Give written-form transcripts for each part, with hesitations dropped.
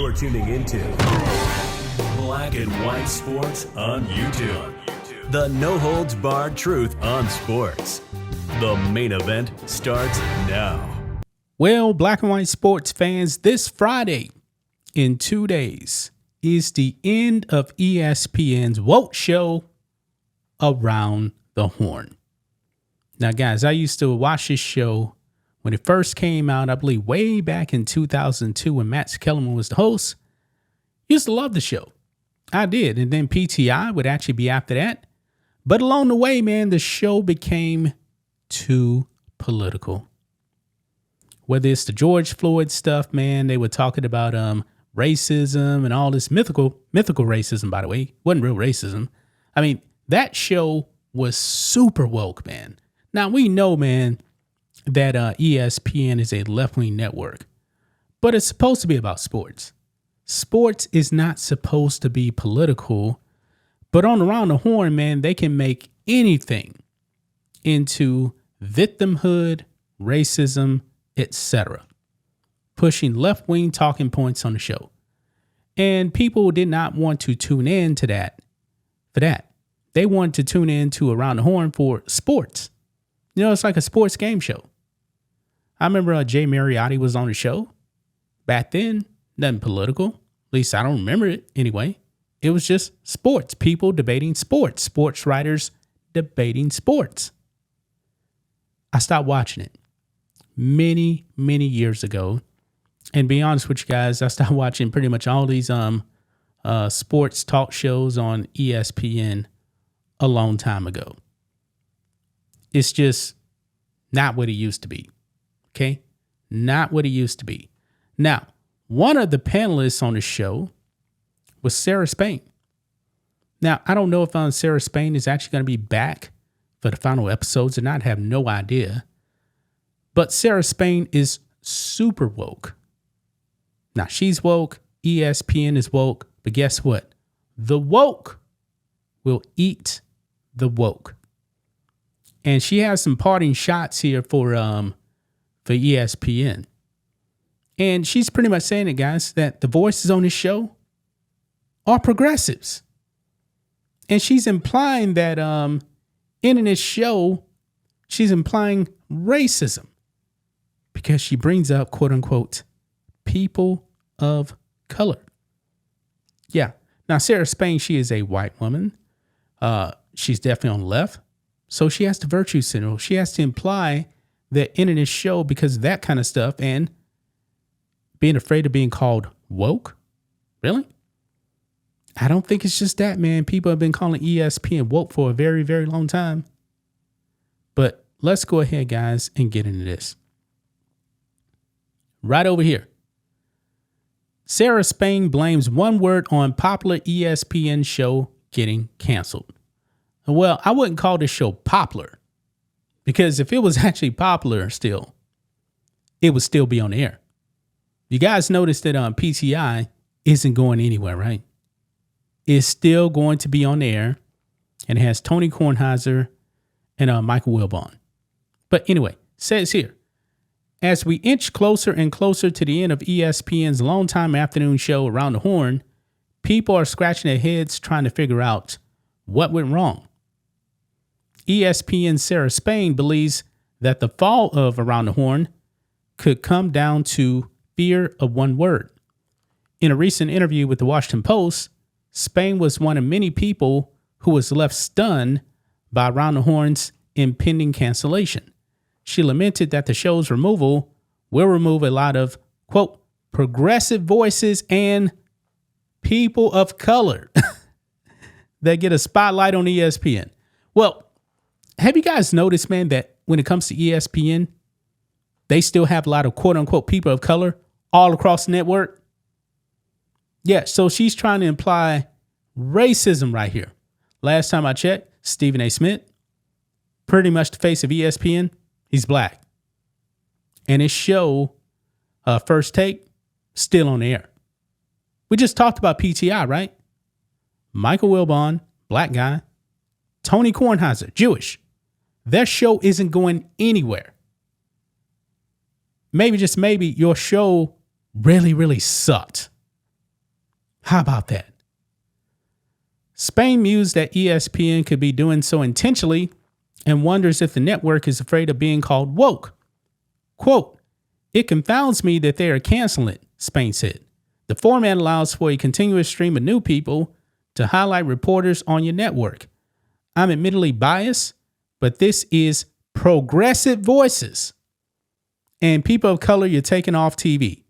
You're tuning into Black and White Sports on YouTube. The no-holds-barred truth on sports. The main event starts now. Well, Black and White Sports fans, this Friday in 2 days is the end of ESPN's Woke Show Around the Horn. Now, guys, I used to watch this show when it first came out, I believe way back in 2002 when Matt Kellerman was the host. Used to love the show. I did. And then PTI would actually be after that. But along the way, man, the show became too political. Whether it's the George Floyd stuff, man, they were talking about racism and all this mythical racism, by the way. Wasn't real racism. I mean, that show was super woke, man. Now, we know, man, that ESPN is a left-wing network, but it's supposed to be about sports. Sports is not supposed to be political, but on Around the Horn, man, they can make anything into victimhood, racism, etc., pushing left-wing talking points on the show. And people did not want to tune in to that for that. They wanted to tune in to Around the Horn for sports. You know, it's like a sports game show. I remember Jay Mariotti was on the show. Back then, nothing political. At least I don't remember it anyway. It was just sports. People debating sports. Sports writers debating sports. I stopped watching it many, many years ago. And be honest with you guys, I stopped watching pretty much all these sports talk shows on ESPN a long time ago. It's just not what it used to be. Okay? Not what it used to be. Now, one of the panelists on the show was Sarah Spain. Now, I don't know if Sarah Spain is actually going to be back for the final episodes or not. I have no idea. But Sarah Spain is super woke. Now, she's woke. ESPN is woke. But guess what? The woke will eat the woke. And she has some parting shots here for ESPN. And she's pretty much saying it, guys, that the voices on this show are progressives. And she's implying that in this show, she's implying racism because she brings up, quote unquote, people of color. Yeah. Now, Sarah Spain, she is a white woman. She's definitely on the left. So she has the virtue syndrome. She has to imply that in this show, because of that kind of stuff and being afraid of being called woke. Really? I don't think it's just that, man. People have been calling ESPN woke for a very, very long time. But let's go ahead, guys, and get into this. Right over here. Sarah Spain blames one word on popular ESPN show getting canceled. Well, I wouldn't call this show popular because if it was actually popular still, it would still be on the air. You guys noticed that PTI isn't going anywhere, right? It's still going to be on the air, and it has Tony Kornheiser and Michael Wilbon. But anyway, says here, as we inch closer and closer to the end of ESPN's longtime afternoon show Around the Horn, people are scratching their heads trying to figure out what went wrong. ESPN's Sarah Spain believes that the fall of Around the Horn could come down to fear of one word. In a recent interview with the Washington Post, Spain was one of many people who was left stunned by Around the Horn's impending cancellation. She lamented that the show's removal will remove a lot of, quote, progressive voices and people of color that get a spotlight on ESPN. Well, have you guys noticed, man, that when it comes to ESPN, they still have a lot of quote unquote people of color all across the network? Yeah, so she's trying to imply racism right here. Last time I checked, Stephen A. Smith, pretty much the face of ESPN, he's black. And his show, First Take, still on the air. We just talked about PTI, right? Michael Wilbon, black guy. Tony Kornheiser, Jewish. Their show isn't going anywhere. Maybe, just maybe, your show really, really sucked. How about that? Spain mused that ESPN could be doing so intentionally and wonders if the network is afraid of being called woke. Quote, "It confounds me that they are canceling it," Spain said. "The format allows for a continuous stream of new people to highlight reporters on your network. I'm admittedly biased, but this is progressive voices and people of color you're taking off TV.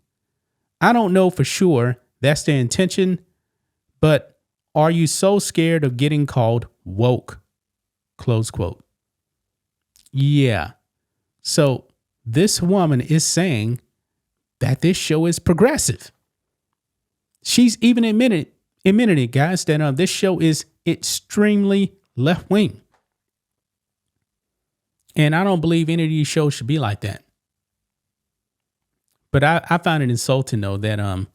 I don't know for sure that's their intention, but are you so scared of getting called woke?" Close quote. Yeah. So this woman is saying that this show is progressive. She's even admitted it, guys, that this show is extremely left wing. And I don't believe any of these shows should be like that. But I find it insulting though that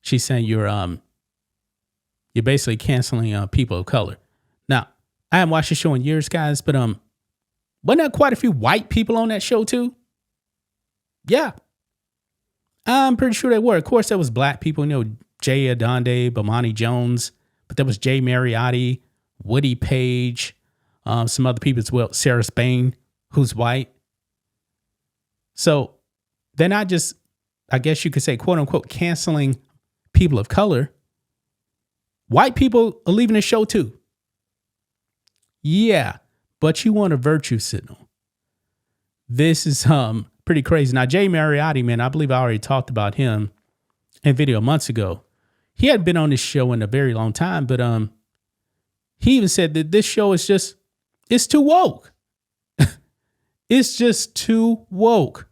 she's saying you're basically canceling people of color. Now, I haven't watched the show in years, guys, but wasn't there quite a few white people on that show too? Yeah. I'm pretty sure they were. Of course, there was black people, Jay Adonde, Bomani Jones, but there was Jay Mariotti, Woody Page, some other people as well, Sarah Spain, who's white. So they're not just, I guess you could say, quote unquote, canceling people of color. White people are leaving the show too. Yeah, but you want a virtue signal. This is pretty crazy. Now, Jay Mariotti, man, I believe I already talked about him in video months ago. He hadn't been on this show in a very long time, but he even said that this show is it's too woke. It's just too woke.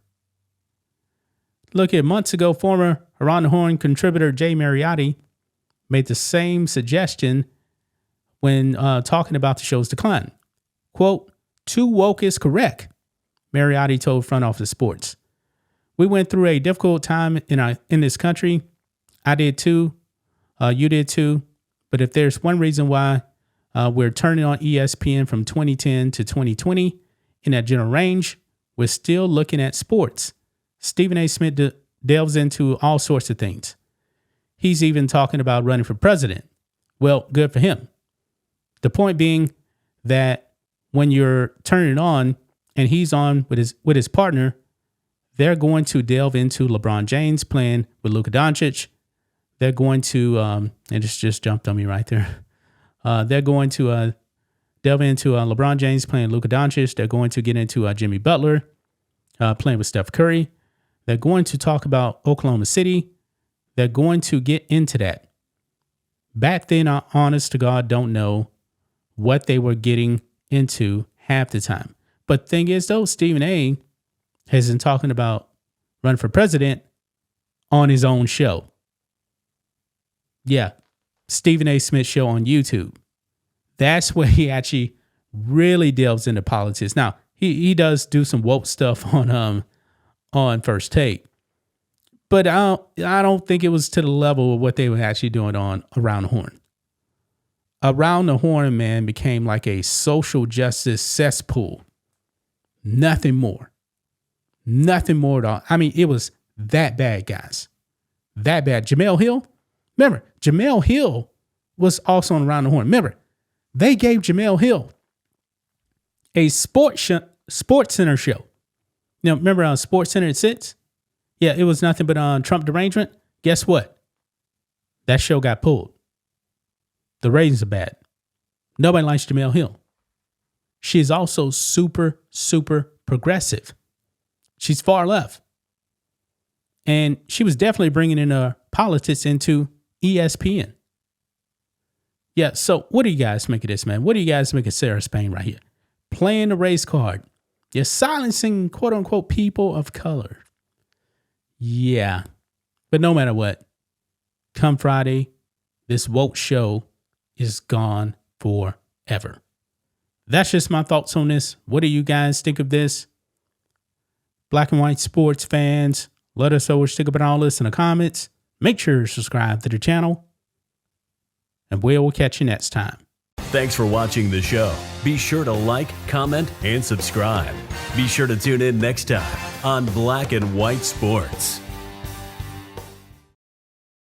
Look at months ago, former Around the Horn contributor Jay Mariotti made the same suggestion when talking about the show's decline. Quote, "Too woke is correct," Mariotti told Front Office Sports. "We went through a difficult time in this country. I did too. You did too. But if there's one reason why we're turning on ESPN from 2010 to 2020 in that general range, we're still looking at sports. Stephen A. Smith delves into all sorts of things. He's even talking about running for president. Well, good for him. The point being that when you're turning it on and he's on with his partner, they're going to delve into LeBron James playing with Luka Doncic. They're going to, and it just jumped on me right there. They're going to delve into LeBron James playing Luka Doncic. They're going to get into Jimmy Butler playing with Steph Curry. They're going to talk about Oklahoma City. They're going to get into that. Back then, I honest to God don't know what they were getting into half the time. But thing is, though, Stephen A. has been talking about running for president on his own show. Yeah, Stephen A. Smith show on YouTube. That's where he actually really delves into politics. Now, he does do some woke stuff on First Take, but I don't think it was to the level of what they were actually doing on Around the Horn. Around the Horn, man, became like a social justice cesspool. Nothing more. Nothing more at all. I mean, it was that bad, guys. That bad. Jemele Hill. Remember, Jemele Hill was also on Around the Horn. Remember, they gave Jemele Hill a Sports Center show. Now, remember on Sports Center at 6? Yeah, it was nothing but Trump derangement. Guess what? That show got pulled. The ratings are bad. Nobody likes Jemele Hill. She's also super, super progressive. She's far left. And she was definitely bringing in politics into ESPN. Yeah, so what do you guys make of this, man? What do you guys make of Sarah Spain right here? Playing the race card. You're silencing, quote unquote, people of color. Yeah. But no matter what, come Friday, this woke show is gone forever. That's just my thoughts on this. What do you guys think of this? Black and white sports fans, let us know what you think about all this in the comments. Make sure to subscribe to the channel. And we'll catch you next time. Thanks for watching the show. Be sure to like, comment, and subscribe. Be sure to tune in next time on Black and White Sports.